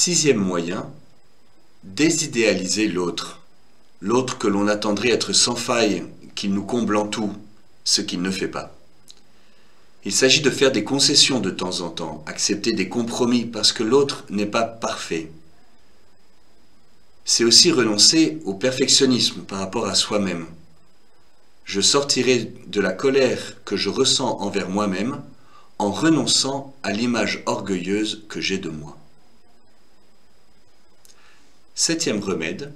Sixième moyen, désidéaliser l'autre. L'autre que l'on attendrait être sans faille, qu'il nous comble en tout, ce qu'il ne fait pas. Il s'agit de faire des concessions de temps en temps, accepter des compromis parce que l'autre n'est pas parfait. C'est aussi renoncer au perfectionnisme par rapport à soi-même. Je sortirai de la colère que je ressens envers moi-même en renonçant à l'image orgueilleuse que j'ai de moi. Septième remède,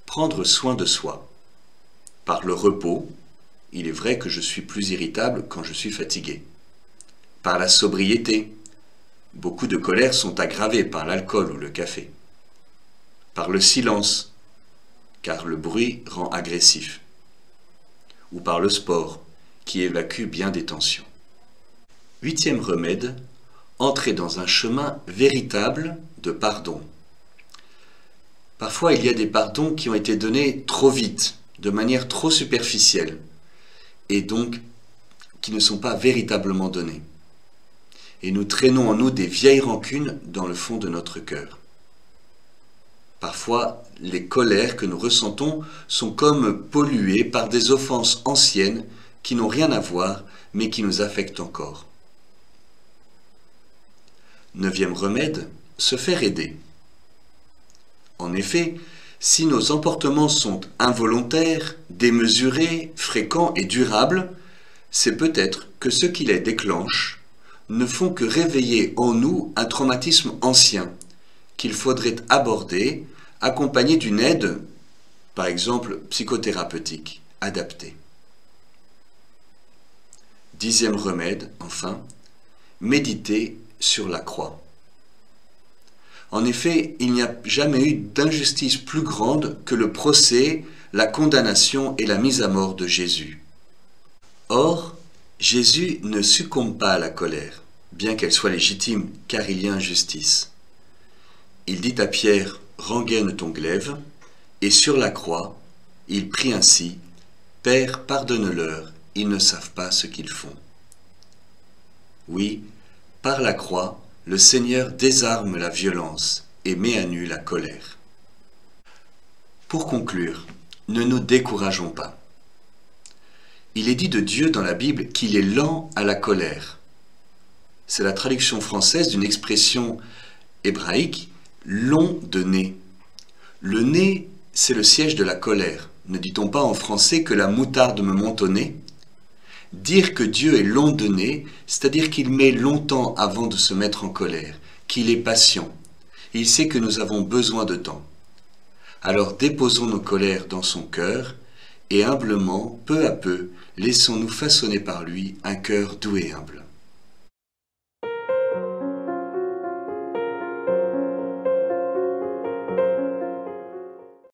prendre soin de soi. Par le repos, il est vrai que je suis plus irritable quand je suis fatigué. Par la sobriété, beaucoup de colères sont aggravées par l'alcool ou le café. Par le silence, car le bruit rend agressif. Ou par le sport, qui évacue bien des tensions. Huitième remède, entrer dans un chemin véritable de pardon. Parfois, il y a des pardons qui ont été donnés trop vite, de manière trop superficielle, et donc qui ne sont pas véritablement donnés. Et nous traînons en nous des vieilles rancunes dans le fond de notre cœur. Parfois, les colères que nous ressentons sont comme polluées par des offenses anciennes qui n'ont rien à voir, mais qui nous affectent encore. Neuvième remède, se faire aider. En effet, si nos emportements sont involontaires, démesurés, fréquents et durables, c'est peut-être que ceux qui les déclenchent ne font que réveiller en nous un traumatisme ancien qu'il faudrait aborder, accompagné d'une aide, par exemple psychothérapeutique, adaptée. Dixième remède, enfin, méditer sur la croix. En effet, il n'y a jamais eu d'injustice plus grande que le procès, la condamnation et la mise à mort de Jésus. Or, Jésus ne succombe pas à la colère, bien qu'elle soit légitime, car il y a injustice. Il dit à Pierre, « Rengaine ton glaive », et sur la croix, il prie ainsi, « Père, pardonne-leur, ils ne savent pas ce qu'ils font. » Oui, par la croix, le Seigneur désarme la violence et met à nu la colère. Pour conclure, ne nous décourageons pas. Il est dit de Dieu dans la Bible qu'il est lent à la colère. C'est la traduction française d'une expression hébraïque, long de nez. Le nez, c'est le siège de la colère. Ne dit-on pas en français que la moutarde me monte au nez ? Dire que Dieu est long de nez, c'est-à-dire qu'il met longtemps avant de se mettre en colère, qu'il est patient. Il sait que nous avons besoin de temps. Alors déposons nos colères dans son cœur et humblement, peu à peu, laissons-nous façonner par lui un cœur doux et humble.